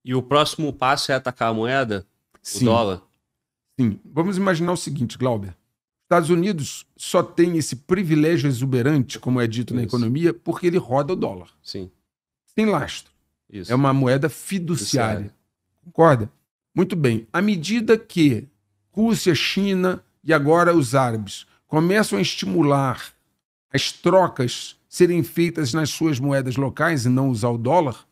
E o próximo passo é atacar a moeda? O Sim, dólar? sim. Vamos imaginar o seguinte, Glauber. Estados Unidos só tem esse privilégio exuberante, como é dito na Isso. economia, porque ele roda o dólar. Sim. Sem lastro. Isso. É uma moeda fiduciária. Concorda? Muito bem. À medida que Rússia, China e agora os árabes começam a estimular as trocas serem feitas nas suas moedas locais e não usar o dólar,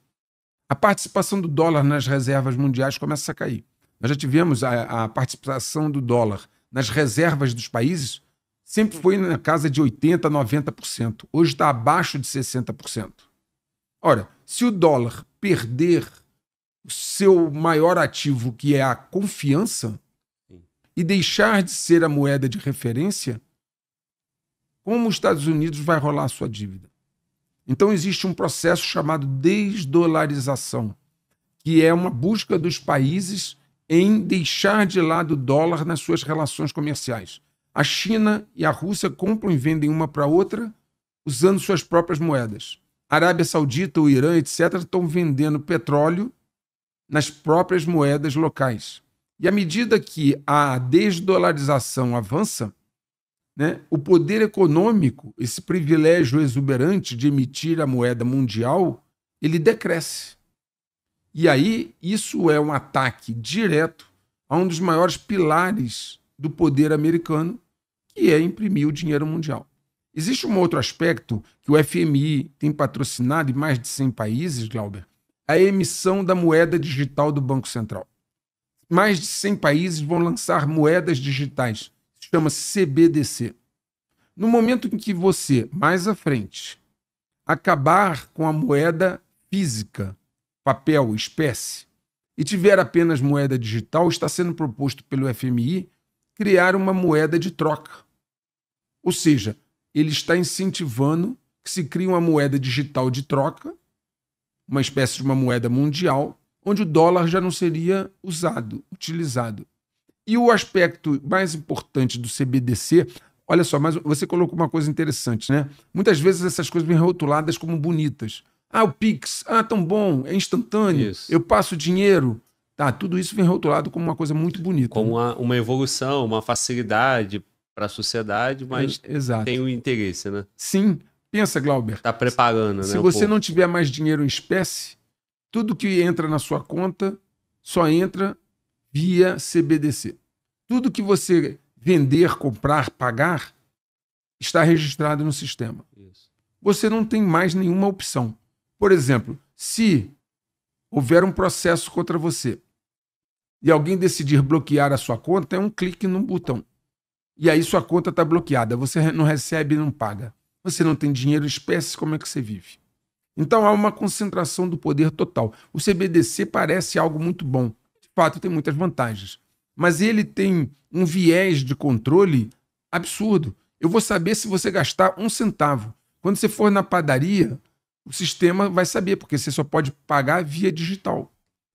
a participação do dólar nas reservas mundiais começa a cair. Nós já tivemos a participação do dólar nas reservas dos países, sempre foi na casa de 80%, 90%. Hoje está abaixo de 60%. Ora, se o dólar perder o seu maior ativo, que é a confiança, e deixar de ser a moeda de referência, como os Estados Unidos vai rolar a sua dívida? Então existe um processo chamado desdolarização, que é uma busca dos países em deixar de lado o dólar nas suas relações comerciais. A China e a Rússia compram e vendem uma para outra usando suas próprias moedas. A Arábia Saudita, o Irã, etc., estão vendendo petróleo nas próprias moedas locais. E à medida que a desdolarização avança, né, o poder econômico, esse privilégio exuberante de emitir a moeda mundial, ele decresce. E aí isso é um ataque direto a um dos maiores pilares do poder americano, que é imprimir o dinheiro mundial. Existe um outro aspecto que o FMI tem patrocinado em mais de 100 países, Glauber, a emissão da moeda digital do Banco Central. Mais de 100 países vão lançar moedas digitais. Chama-se CBDC. No momento em que você, mais à frente, acabar com a moeda física, papel, espécie, e tiver apenas moeda digital, está sendo proposto pelo FMI criar uma moeda de troca. Ou seja, ele está incentivando que se crie uma moeda digital de troca, uma espécie de uma moeda mundial, onde o dólar já não seria utilizado. E o aspecto mais importante do CBDC, olha só, mas você colocou uma coisa interessante, né? Muitas vezes essas coisas vêm rotuladas como bonitas. Ah, o Pix, tão bom, é instantâneo, Isso. eu passo dinheiro. Tá, tudo isso vem rotulado como uma coisa muito bonita. Como uma evolução, uma facilidade para a sociedade, mas Exato. tem o interesse, né? Sim, pensa, Glauber. Está preparando, né? Se você não tiver mais dinheiro em espécie, tudo que entra na sua conta só entra via CBDC. Tudo que você vender, comprar, pagar, está registrado no sistema. Isso. Você não tem mais nenhuma opção. Por exemplo, se houver um processo contra você e alguém decidir bloquear a sua conta, é um clique num botão. E aí sua conta está bloqueada. Você não recebe e não paga. Você não tem dinheiro em espécie, como é que você vive? Então há uma concentração do poder total. O CBDC parece algo muito bom. De fato, tem muitas vantagens. Mas ele tem um viés de controle absurdo. Eu vou saber se você gastar 1 centavo. Quando você for na padaria, o sistema vai saber, porque você só pode pagar via digital.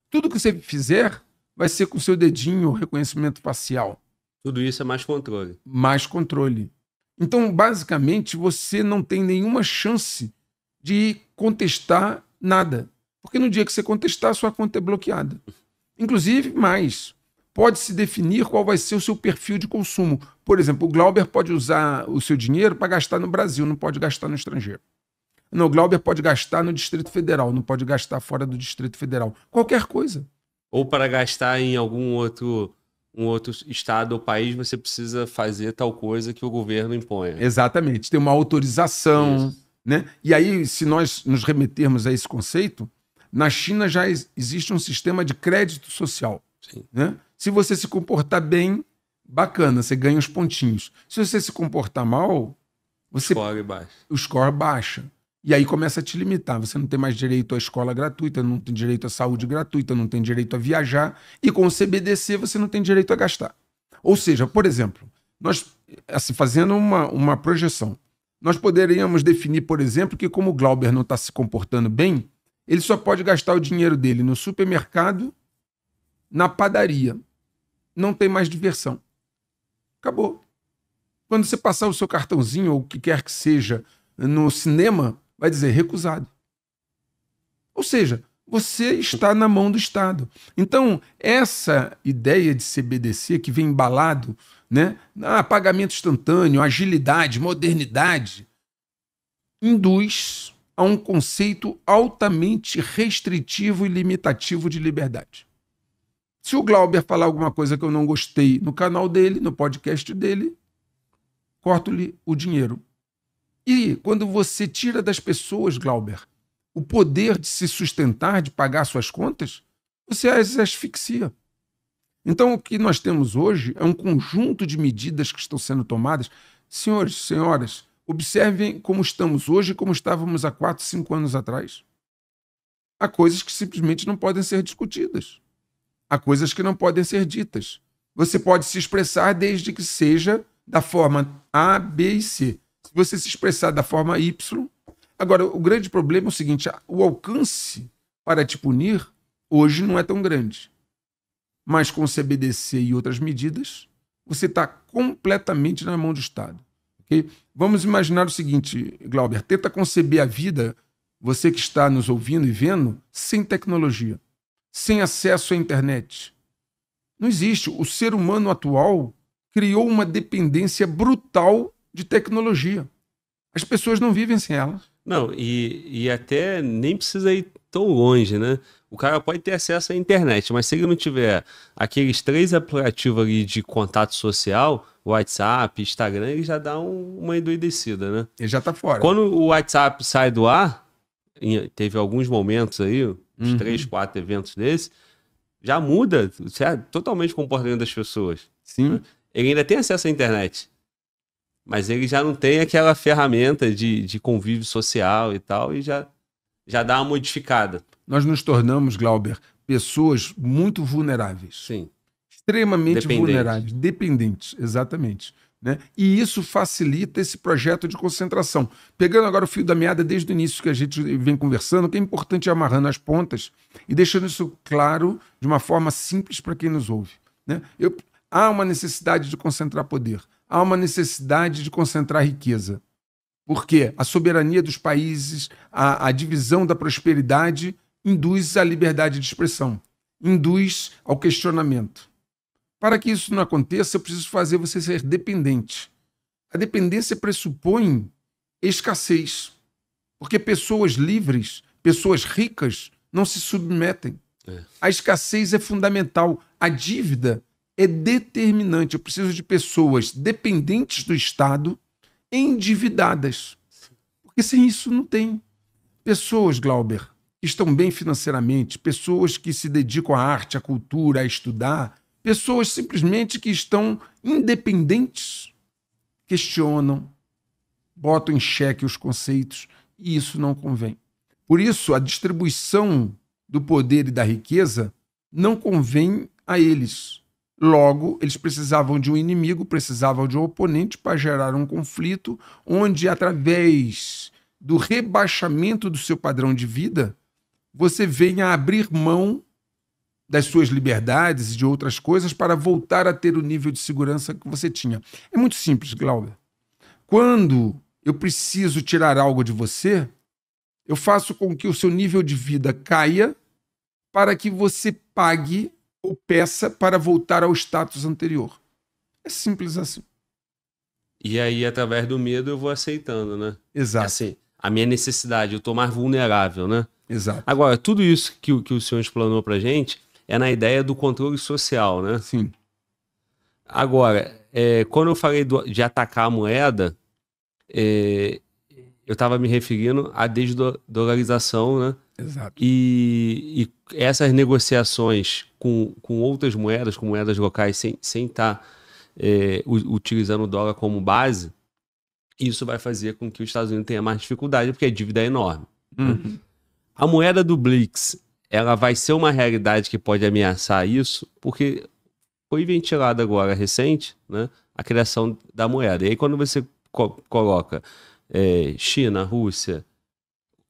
Tudo que você fizer vai ser com o seu dedinho, reconhecimento facial. Tudo isso é mais controle. Mais controle. Então, basicamente, você não tem nenhuma chance de contestar nada. Porque no dia que você contestar, sua conta é bloqueada. Inclusive, mais, pode-se definir qual vai ser o seu perfil de consumo. Por exemplo, o Glauber pode usar o seu dinheiro para gastar no Brasil, não pode gastar no estrangeiro. Não, o Glauber pode gastar no Distrito Federal, não pode gastar fora do Distrito Federal. Qualquer coisa. Ou para gastar em algum outro estado ou país, você precisa fazer tal coisa que o governo imponha. Exatamente. Tem uma autorização, né? E aí, se nós nos remetermos a esse conceito, na China já existe um sistema de crédito social. Sim. Né? Se você se comportar bem, bacana, você ganha os pontinhos. Se você se comportar mal, o score baixa. E aí começa a te limitar. Você não tem mais direito à escola gratuita, não tem direito à saúde gratuita, não tem direito a viajar. E com o CBDC você não tem direito a gastar. Ou seja, por exemplo, nós, assim, fazendo uma projeção, nós poderíamos definir, por exemplo, que como o Glauber não está se comportando bem, ele só pode gastar o dinheiro dele no supermercado, na padaria. Não tem mais diversão. Acabou. Quando você passar o seu cartãozinho, ou o que quer que seja, no cinema, vai dizer recusado. Ou seja, você está na mão do Estado. Então, essa ideia de CBDC que vem embalado, né? Pagamento instantâneo, agilidade, modernidade, induz a um conceito altamente restritivo e limitativo de liberdade. Se o Glauber falar alguma coisa que eu não gostei no canal dele, no podcast dele, corto-lhe o dinheiro. E quando você tira das pessoas, Glauber, o poder de se sustentar, de pagar suas contas, você as asfixia. Então, o que nós temos hoje é um conjunto de medidas que estão sendo tomadas. Senhores, senhoras, observem como estamos hoje e como estávamos há 4, 5 anos atrás. Há coisas que simplesmente não podem ser discutidas. Há coisas que não podem ser ditas. Você pode se expressar desde que seja da forma A, B e C. Se você se expressar da forma Y... Agora, o grande problema é o seguinte, o alcance para te punir hoje não é tão grande. Mas com o CBDC e outras medidas, você está completamente na mão do Estado. Okay? Vamos imaginar o seguinte, Glauber, tenta conceber a vida, você que está nos ouvindo e vendo, sem tecnologia, sem acesso à internet. Não existe. O ser humano atual criou uma dependência brutal de tecnologia. As pessoas não vivem sem ela. Não, e até nem precisa ir tão longe, né? O cara pode ter acesso à internet, mas se ele não tiver aqueles 3 aplicativos ali de contato social, WhatsApp, Instagram, ele já dá uma endoidecida, né? Ele já tá fora. Quando o WhatsApp sai do ar, teve alguns momentos aí, uns 3, 4 eventos desses, já muda totalmente o comportamento das pessoas. Sim. Né? Ele ainda tem acesso à internet, mas ele já não tem aquela ferramenta de convívio social e tal, e já dá uma modificada. Nós nos tornamos, Glauber, pessoas muito vulneráveis. Sim. Extremamente vulneráveis, dependentes, exatamente. Né? E isso facilita esse projeto de concentração. Pegando agora o fio da meada desde o início que a gente vem conversando, que é importante ir amarrando as pontas e deixando isso claro de uma forma simples para quem nos ouve. Né? Há uma necessidade de concentrar poder. Há uma necessidade de concentrar riqueza. Porque a soberania dos países, a divisão da prosperidade induz à liberdade de expressão, induz ao questionamento. Para que isso não aconteça, eu preciso fazer você ser dependente. A dependência pressupõe escassez. Porque pessoas livres, pessoas ricas, não se submetem. A escassez é fundamental. A dívida é determinante. Eu preciso de pessoas dependentes do Estado, endividadas. Porque sem isso não tem. Pessoas, Glauber, que estão bem financeiramente, pessoas que se dedicam à arte, à cultura, a estudar, pessoas simplesmente que estão independentes, questionam, botam em xeque os conceitos, e isso não convém. Por isso, a distribuição do poder e da riqueza não convém a eles. Logo, eles precisavam de um inimigo, precisavam de um oponente para gerar um conflito onde, através do rebaixamento do seu padrão de vida, você venha a abrir mão das suas liberdades e de outras coisas para voltar a ter o nível de segurança que você tinha. É muito simples, Glauber. Quando eu preciso tirar algo de você, eu faço com que o seu nível de vida caia para que você pague ou peça para voltar ao status anterior. É simples assim. E aí, através do medo, eu vou aceitando, né? Exato. Assim, a minha necessidade, eu estou mais vulnerável, né? Exato. Agora, tudo isso que o senhor explanou pra gente é na ideia do controle social, né? Sim. Agora, quando eu falei de atacar a moeda, eu estava me referindo à desdolarização, né? Exato. E essas negociações com outras moedas, com moedas locais, sem estar utilizando o dólar como base, isso vai fazer com que os Estados Unidos tenham mais dificuldade, porque a dívida é enorme. Uhum. A moeda do BRICS, ela vai ser uma realidade que pode ameaçar isso, porque foi ventilada agora, recente, né, a criação da moeda. E aí quando você coloca China, Rússia,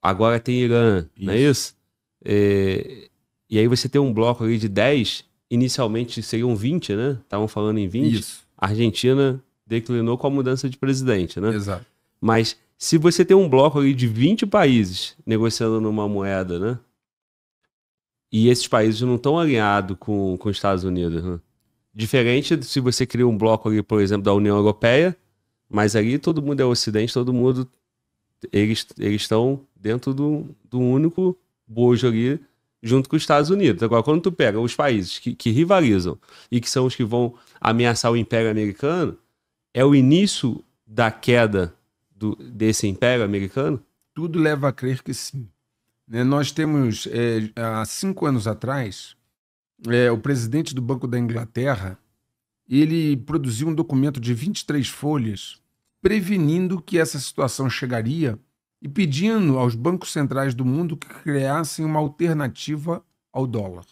agora tem Irã, isso. Não é isso? E aí você tem um bloco ali de 10, inicialmente seriam 20, né? Estavam falando em 20. Isso. A Argentina declinou com a mudança de presidente, né? Exato. Mas se você tem um bloco ali de 20 países negociando numa moeda, né? E esses países não estão alinhados com os Estados Unidos, né? Diferente se você cria um bloco ali, por exemplo, da União Europeia, mas ali todo mundo é Ocidente, todo mundo... Eles estão dentro do único bojo ali, junto com os Estados Unidos. Agora, quando tu pega os países que rivalizam e que são os que vão ameaçar o Império Americano, é o início da queda desse Império Americano? Tudo leva a crer que sim. Nós temos, há 5 anos atrás, o presidente do Banco da Inglaterra, ele produziu um documento de 23 folhas prevenindo que essa situação chegaria e pedindo aos bancos centrais do mundo que criassem uma alternativa ao dólar.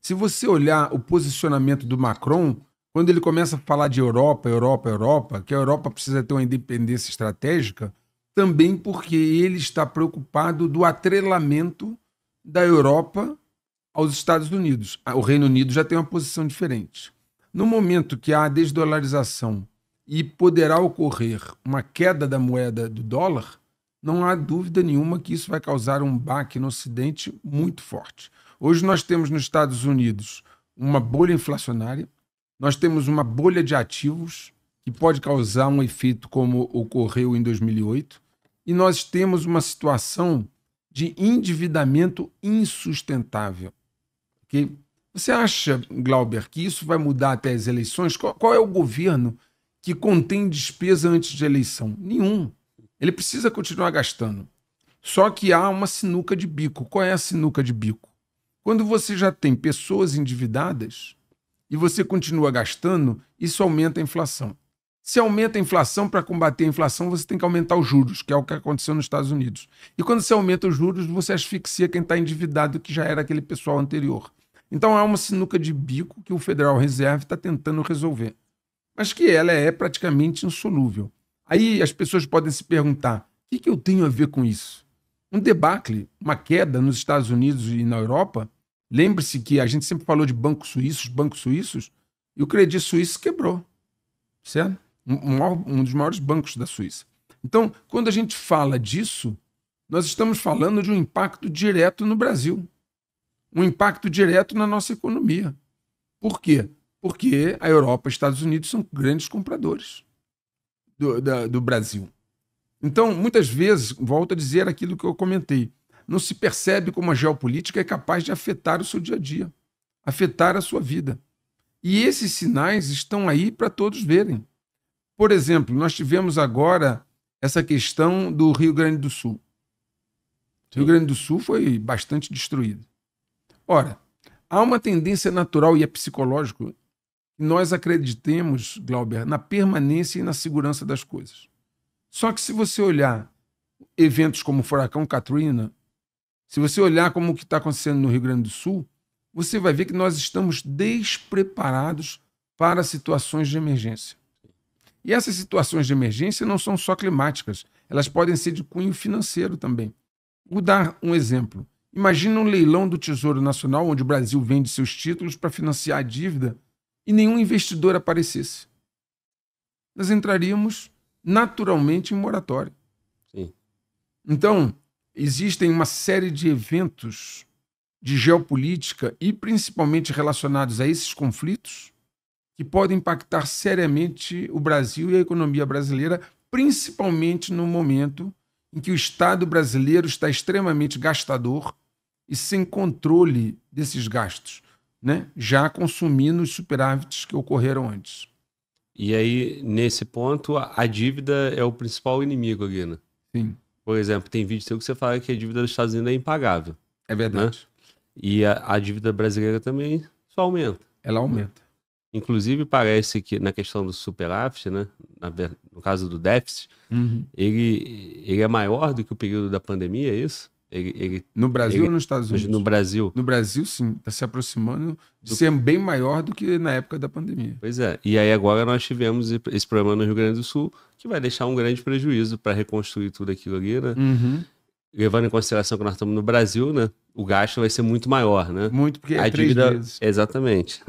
Se você olhar o posicionamento do Macron, quando ele começa a falar de Europa, que a Europa precisa ter uma independência estratégica, também porque ele está preocupado do atrelamento da Europa aos Estados Unidos. O Reino Unido já tem uma posição diferente. No momento que há a desdolarização e poderá ocorrer uma queda da moeda do dólar, não há dúvida nenhuma que isso vai causar um baque no Ocidente muito forte. Hoje nós temos nos Estados Unidos uma bolha inflacionária, nós temos uma bolha de ativos que pode causar um efeito como ocorreu em 2008, e nós temos uma situação de endividamento insustentável. Okay? Você acha, Glauber, que isso vai mudar até as eleições? Qual é o governo que contém despesa antes de eleição? Nenhum. Ele precisa continuar gastando. Só que há uma sinuca de bico. Qual é a sinuca de bico? Quando você já tem pessoas endividadas e você continua gastando, isso aumenta a inflação. Se aumenta a inflação, para combater a inflação, você tem que aumentar os juros, que é o que aconteceu nos Estados Unidos. E quando você aumenta os juros, você asfixia quem está endividado, que já era aquele pessoal anterior. Então há uma sinuca de bico que o Federal Reserve está tentando resolver, mas que ela é praticamente insolúvel. Aí as pessoas podem se perguntar, o que eu tenho a ver com isso? Um debacle, uma queda nos Estados Unidos e na Europa. Lembre-se que a gente sempre falou de bancos suíços, e o Credit Suisse quebrou, certo? Um dos maiores bancos da Suíça. Então, quando a gente fala disso, nós estamos falando de um impacto direto no Brasil. Um impacto direto na nossa economia. Por quê? Porque a Europa e os Estados Unidos são grandes compradores do Brasil. Então, muitas vezes, volto a dizer aquilo que eu comentei, não se percebe como a geopolítica é capaz de afetar o seu dia a dia, afetar a sua vida. E esses sinais estão aí para todos verem. Por exemplo, nós tivemos agora essa questão do Rio Grande do Sul. O Rio Grande do Sul foi bastante destruído. Ora, há uma tendência natural e é psicológico que nós acreditemos, Glauber, na permanência e na segurança das coisas. Só que se você olhar eventos como o furacão Katrina, se você olhar como o que está acontecendo no Rio Grande do Sul, você vai ver que nós estamos despreparados para situações de emergência. E essas situações de emergência não são só climáticas, elas podem ser de cunho financeiro também. Vou dar um exemplo. Imagina um leilão do Tesouro Nacional onde o Brasil vende seus títulos para financiar a dívida e nenhum investidor aparecesse. Nós entraríamos naturalmente em moratório. Sim. Então, existem uma série de eventos de geopolítica e principalmente relacionados a esses conflitos que podem impactar seriamente o Brasil e a economia brasileira, principalmente no momento em que o Estado brasileiro está extremamente gastador e sem controle desses gastos, né? Já consumindo os superávites que ocorreram antes. E aí, nesse ponto, a dívida é o principal inimigo ali, né? Sim. Por exemplo, tem vídeo seu que você fala que a dívida dos Estados Unidos é impagável. É verdade. Né? E a dívida brasileira também só aumenta. Ela aumenta. Inclusive, parece que na questão do superávit, né? No caso do déficit, ele é maior do que o período da pandemia, é isso? No Brasil ou nos Estados Unidos? No Brasil. No Brasil, sim. Está se aproximando de ser bem maior do que na época da pandemia. Pois é. E aí agora nós tivemos esse problema no Rio Grande do Sul, que vai deixar um grande prejuízo para reconstruir tudo aquilo ali, né? Levando em consideração que nós estamos no Brasil, né? O gasto vai ser muito maior, né? Muito, porque a 3 dívida, vezes. Exatamente.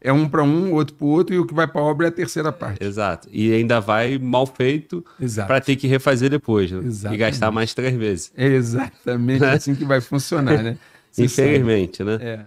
É um para um, outro para o outro, e o que vai para a obra é a terceira parte. Exato. E ainda vai mal feito para ter que refazer depois, né? E gastar mais 3 vezes. É exatamente assim que vai funcionar, né? Infelizmente, né? É.